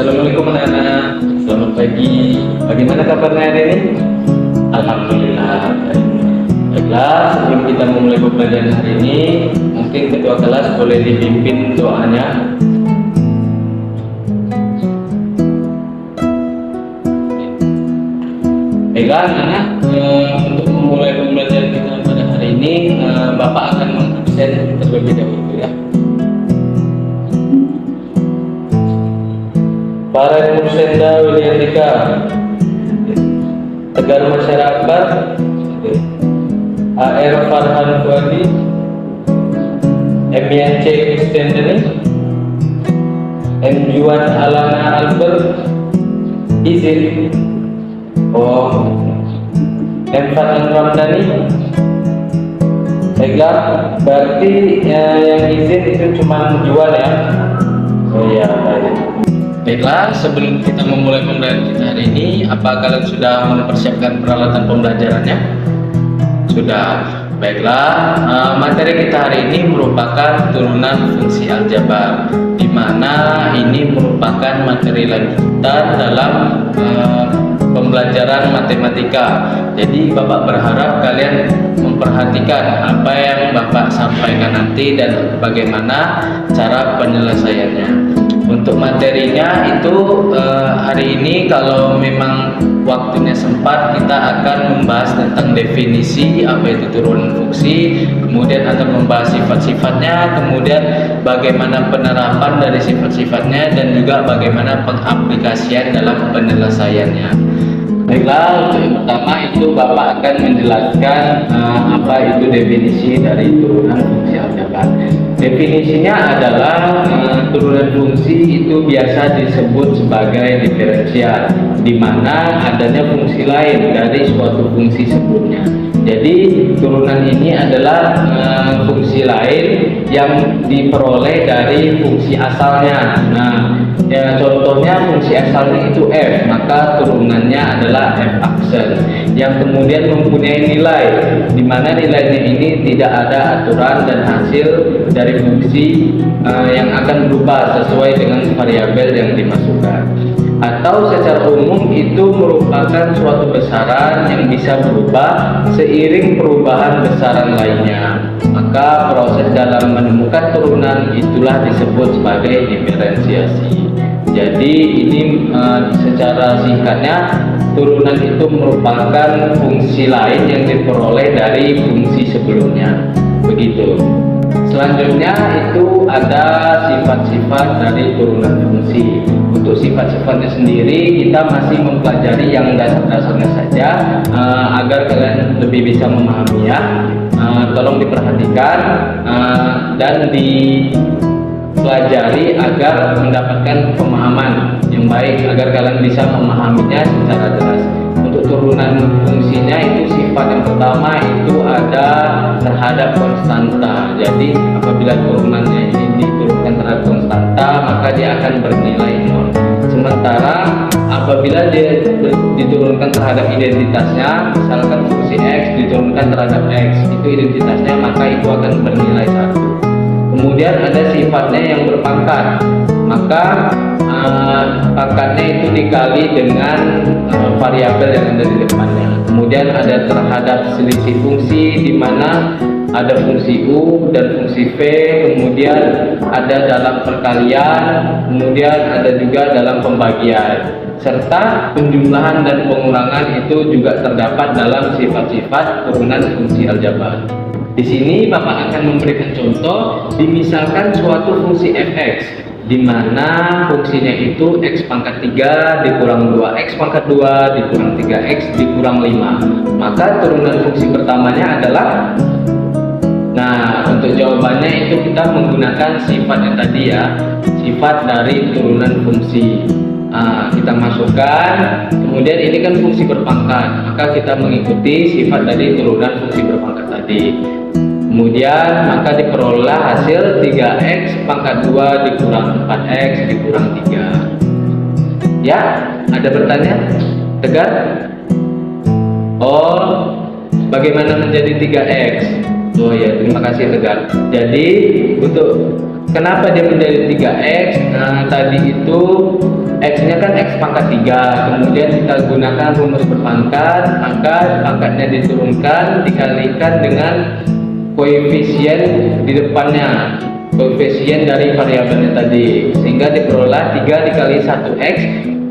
Assalamualaikum anak-anak, selamat pagi. Bagaimana kabarnya hari ini? Alhamdulillah. Baiklah, sebelum kita memulai pembelajaran hari ini, mungkin ketua kelas boleh dipimpin doanya. Baiklah anak-anak, untuk memulai pembelajaran kita pada hari ini, Bapak akan mengabsen terlebih dahulu ya. Para Nusenda Wiliantika, Tegar Masyarakat, AR Farhan Fuadi, MYC Kristendeni, M Juan Alana Albert, izin. M Fatan Ramdhani. Baiklah, berarti yang izin itu cuma Juan ya. Oh iya, baik. Baiklah, sebelum kita memulai pembelajaran kita hari ini, apa kalian sudah mempersiapkan peralatan pembelajarannya? Sudah. Baiklah, materi kita hari ini merupakan turunan fungsi aljabar, di mana ini merupakan materi lanjutan dalam pembelajaran matematika. Jadi Bapak berharap kalian memperhatikan apa yang Bapak sampaikan nanti dan bagaimana cara penyelesaiannya. Untuk materinya itu hari ini kalau memang waktunya sempat, kita akan membahas tentang definisi apa itu turunan fungsi, kemudian akan membahas sifat-sifatnya, kemudian bagaimana penerapan dari sifat-sifatnya, dan juga bagaimana pengaplikasian dalam penyelesaiannya. Baiklah, untuk yang pertama itu Bapak akan menjelaskan apa itu definisi dari turunan fungsi aljabar. Definisinya adalah turunan fungsi itu biasa disebut sebagai diferensial, di mana adanya fungsi lain dari suatu fungsi sebelumnya. Jadi turunan ini adalah fungsi lain yang diperoleh dari fungsi asalnya. Nah, ya, contohnya fungsi asalnya itu f, maka turunannya adalah f aksen, yang kemudian mempunyai nilai, di mana nilainya ini tidak ada aturan dan hasil dari fungsi yang akan berubah sesuai dengan variabel yang dimasukkan. Atau secara umum itu merupakan suatu besaran yang bisa berubah seiring perubahan besaran lainnya. Maka proses dalam menemukan turunan itulah disebut sebagai diferensiasi. Jadi ini secara singkatnya, turunan itu merupakan fungsi lain yang diperoleh dari fungsi sebelumnya. Begitu. Selanjutnya itu ada sifat-sifat dari turunan fungsi. Untuk sifat-sifatnya sendiri kita masih mempelajari yang dasar-dasarnya saja, agar kalian lebih bisa memahami ya. Tolong diperhatikan dan dipelajari agar mendapatkan pemahaman yang baik, agar kalian bisa memahaminya secara jelas. Untuk turunan fungsinya itu sifat yang pertama itu ada terhadap konstanta. Jadi apabila turunannya ini diturunkan terhadap konstanta, maka dia akan bernilai nol. Sementara apabila dia diturunkan terhadap identitasnya, misalkan fungsi x diturunkan terhadap x, itu identitasnya, maka itu akan bernilai 1. Kemudian ada sifatnya yang berpangkat, maka pangkatnya itu dikali dengan variabel yang ada di depannya. Kemudian ada terhadap selisih fungsi, di mana ada fungsi u dan fungsi v, kemudian ada dalam perkalian, kemudian ada juga dalam pembagian, serta penjumlahan dan pengurangan itu juga terdapat dalam sifat-sifat turunan fungsi aljabar. Di sini Bapak akan memberikan contoh, dimisalkan suatu fungsi fx, di mana fungsinya itu x pangkat 3 dikurang 2x pangkat 2 dikurang 3x dikurang 5. Maka turunan fungsi pertamanya adalah, nah untuk jawabannya itu kita menggunakan sifat yang tadi ya, sifat dari turunan fungsi. Kita masukkan, kemudian ini kan fungsi berpangkat, maka kita mengikuti sifat dari turunan fungsi berpangkat tadi. Kemudian maka diperoleh hasil 3x pangkat 2 dikurang 4x dikurang 3. Ya, ada bertanya? Tegar? Oh, bagaimana menjadi 3x? Oh ya, terima kasih Tegar. Jadi untuk kenapa dia menjadi 3x? Nah, tadi itu x kan X pangkat 3, kemudian kita gunakan rumus berpangkat, maka pangkatnya diturunkan dikalikan dengan koefisien di depannya, koefisien dari variabelnya tadi, sehingga diperoleh 3 dikali 1x.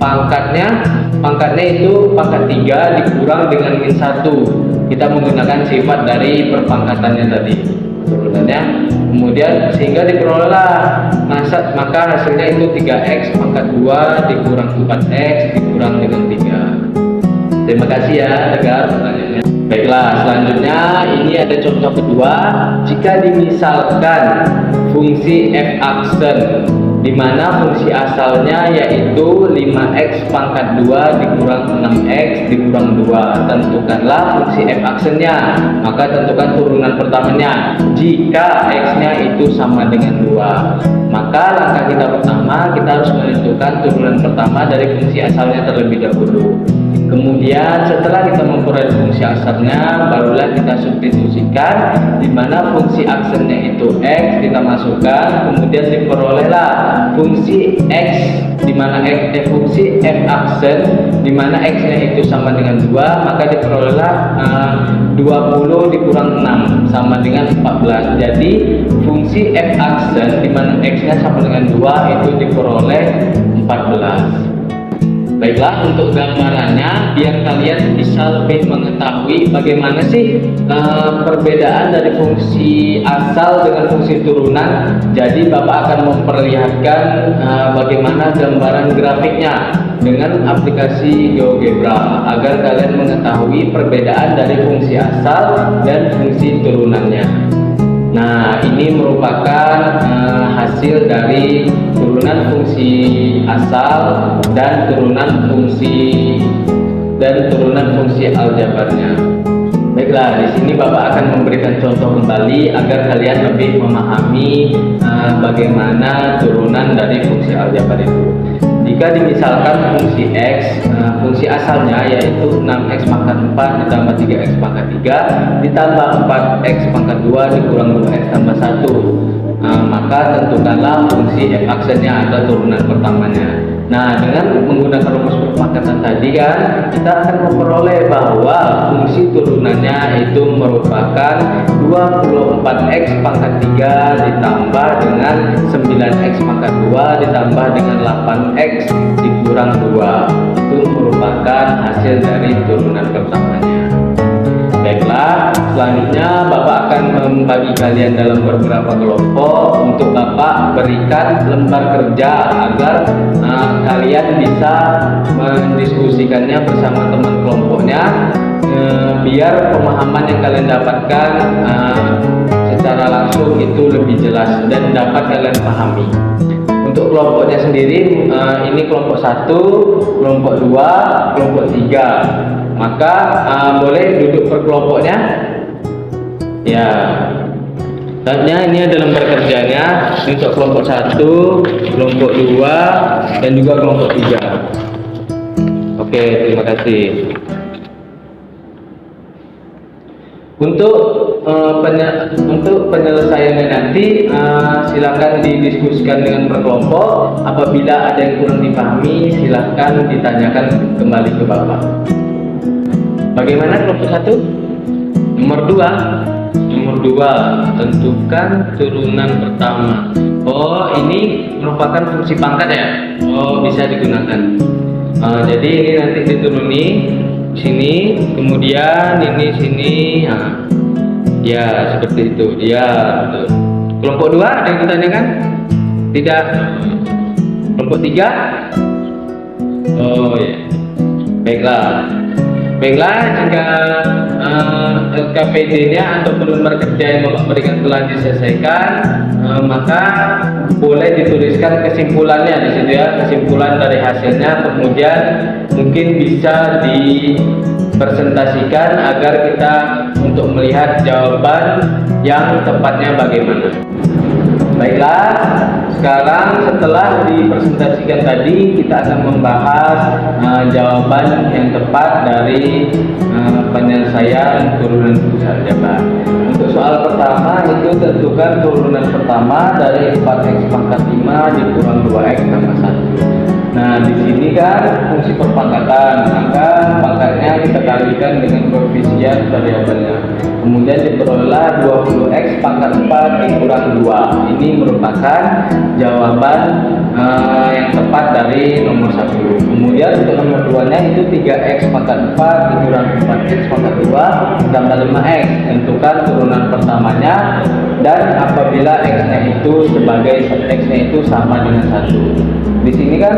Pangkatnya itu pangkat 3 dikurang dengan min 1. Kita menggunakan sifat dari perpangkatannya tadi, turunannya, kemudian sehingga diperoleh maka hasilnya itu 3x pangkat 2 dikurang 4x dikurang dengan 3. Terima kasih ya, dengar pertanyaannya. Baiklah, selanjutnya ini ada contoh kedua. Jika dimisalkan fungsi f aksen di mana fungsi asalnya yaitu 5x pangkat 2 dikurang 6x dikurang 2. Tentukanlah fungsi f aksennya, maka tentukan turunan pertamanya. Jika x-nya itu sama dengan 2, maka langkah kita pertama, kita harus menentukan turunan pertama dari fungsi asalnya terlebih dahulu. Kemudian setelah kita memperoleh fungsi asalnya, barulah kita substitusikan, di mana fungsi aksennya itu x kita masukkan, kemudian diperolehlah fungsi x, di mana fungsi f aksen di mana x-nya itu sama dengan 2, maka diperolehlah 20 dikurang 6 sama dengan 14. Jadi fungsi f aksen di mana x-nya sama dengan 2 itu diperoleh 14. Baiklah, untuk gambarannya biar kalian bisa lebih mengetahui bagaimana sih perbedaan dari fungsi asal dengan fungsi turunan. Jadi Bapak akan memperlihatkan bagaimana gambaran grafiknya dengan aplikasi GeoGebra agar kalian mengetahui perbedaan dari fungsi asal dan fungsi turunannya. Nah, ini merupakan hasil dari turunan fungsi asal dan turunan fungsi aljabarnya. Baiklah, di sini Bapak akan memberikan contoh kembali agar kalian lebih memahami bagaimana turunan dari fungsi aljabar itu. Jika dimisalkan fungsi x, fungsi asalnya yaitu 6x pangkat 4 ditambah 3x pangkat 3 ditambah 4x pangkat 2 dikurang 2x tambah 1, maka tentukanlah fungsi f aksennya atau turunan pertamanya. Nah, dengan menggunakan rumus perpangkatan tadi kan, kita akan memperoleh bahwa fungsi turunannya itu merupakan 24x pangkat 3 ditambah dengan 9x pangkat 2 ditambah dengan 8x dikurang 2. Itu merupakan hasil dari turunan pertamanya. Baiklah, selanjutnya Bapak akan membagi kalian dalam beberapa kelompok untuk Bapak berikan lembar kerja agar kalian bisa mendiskusikannya bersama teman kelompoknya, biar pemahaman yang kalian dapatkan secara langsung itu lebih jelas dan dapat kalian pahami. Untuk kelompoknya sendiri, ini kelompok 1, kelompok 2, kelompok 3. Maka boleh duduk per kelompoknya. Ya, selanjutnya ini ada lembar kerjanya untuk kelompok 1, kelompok 2, dan juga kelompok 3. Oke, terima kasih. Untuk penyelesaiannya nanti silakan didiskusikan dengan per kelompok. Apabila ada yang kurang dipahami, silakan ditanyakan kembali ke Bapak. Bagaimana kelompok 1? Nomor 2, tentukan turunan pertama. Oh, ini merupakan fungsi pangkat ya? Oh, bisa digunakan. Jadi ini nanti dituruni sini, kemudian ini sini. Nah, ya seperti itu. Ya, betul. Kelompok 2 ada yang ditanyakan? Tidak. Kelompok 3? Oh ya. Baiklah, jika LKPD-nya atau lembar kerja yang Bapak berikan telah diselesaikan, maka boleh dituliskan kesimpulannya di situ ya, kesimpulan dari hasilnya, kemudian mungkin bisa dipresentasikan agar kita untuk melihat jawaban yang tepatnya bagaimana. Baiklah, sekarang setelah dipresentasikan tadi, kita akan membahas jawaban yang tepat dari penyelesaian turunan fungsi aljabar. Untuk soal pertama itu tentukan turunan pertama dari 4x pangkat 5 dikurang 2x tambah 1. Nah, di sini ini kan fungsi perpangkatan, maka pangkatnya kita kalikan dengan koefisien variabelnya. Kemudian diperolehlah 20x pangkat 4 dikurang 2. Ini merupakan jawaban yang tepat dari nomor 1. Kemudian untuk nomor 2 nya itu 3x pangkat 4 dikurang 4x pangkat 2 tambah 5x. Tentukan turunan pertamanya, dan apabila x-nya itu sama dengan 1. Di sini kan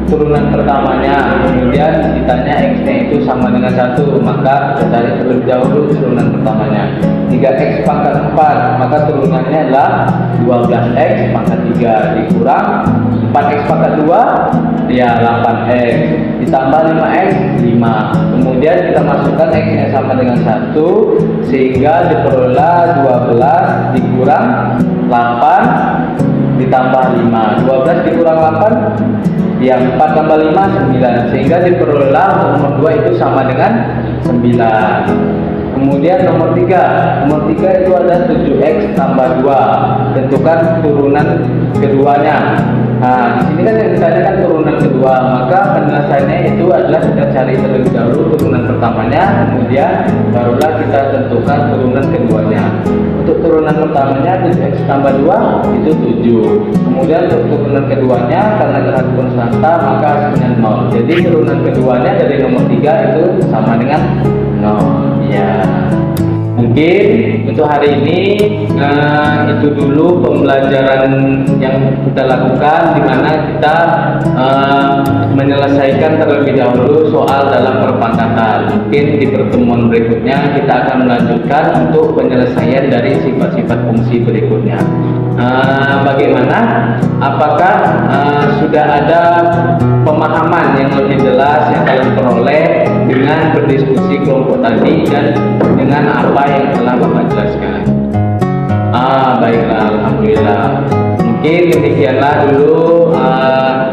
turunan pertamanya, kemudian ditanya x-nya itu sama dengan 1, maka kita cari terlebih dahulu turunan pertamanya. 3x pangkat 4, maka turunannya adalah 12x pangkat 3 dikurang 4x pangkat 2, ya 8x, ditambah 5x, 5. Kemudian kita masukkan x-nya sama dengan 1, sehingga diperoleh 12 dikurang 8 ditambah 5. 12 dikurang 8, ya 4 tambah 5, 9. Sehingga diperoleh nomor 2 itu sama dengan 9. Kemudian nomor 3 itu ada 7x tambah 2. Tentukan turunan keduanya. Nah, di sini kan yang ditanyakan turunan kedua, maka penyelesaiannya itu adalah kita cari terlebih dahulu turunan pertamanya, kemudian barulah kita tentukan turunan keduanya. Untuk turunan pertamanya 7x tambah 2 itu 7. Kemudian untuk turunan keduanya karena terhadap konstanta maka hasilnya 0. Jadi turunan keduanya dari nomor 3 itu sama dengan 0. Ya. Mungkin untuk hari ini itu dulu pembelajaran yang kita lakukan, di mana kita menyelesaikan terlebih dahulu soal dalam perpangkatan. Mungkin di pertemuan berikutnya kita akan melanjutkan untuk penyelesaian dari sifat-sifat fungsi berikutnya. Bagaimana? Apakah sudah ada pemahaman yang lebih jelas yang kalian peroleh dengan berdiskusi kelompok tadi dan dengan apa yang telah Bapak jelaskan? Baiklah, alhamdulillah. Mungkin demikianlah dulu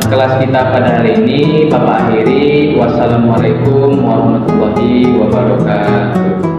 kelas kita pada hari ini. Bapak akhiri. Wassalamualaikum warahmatullahi wabarakatuh.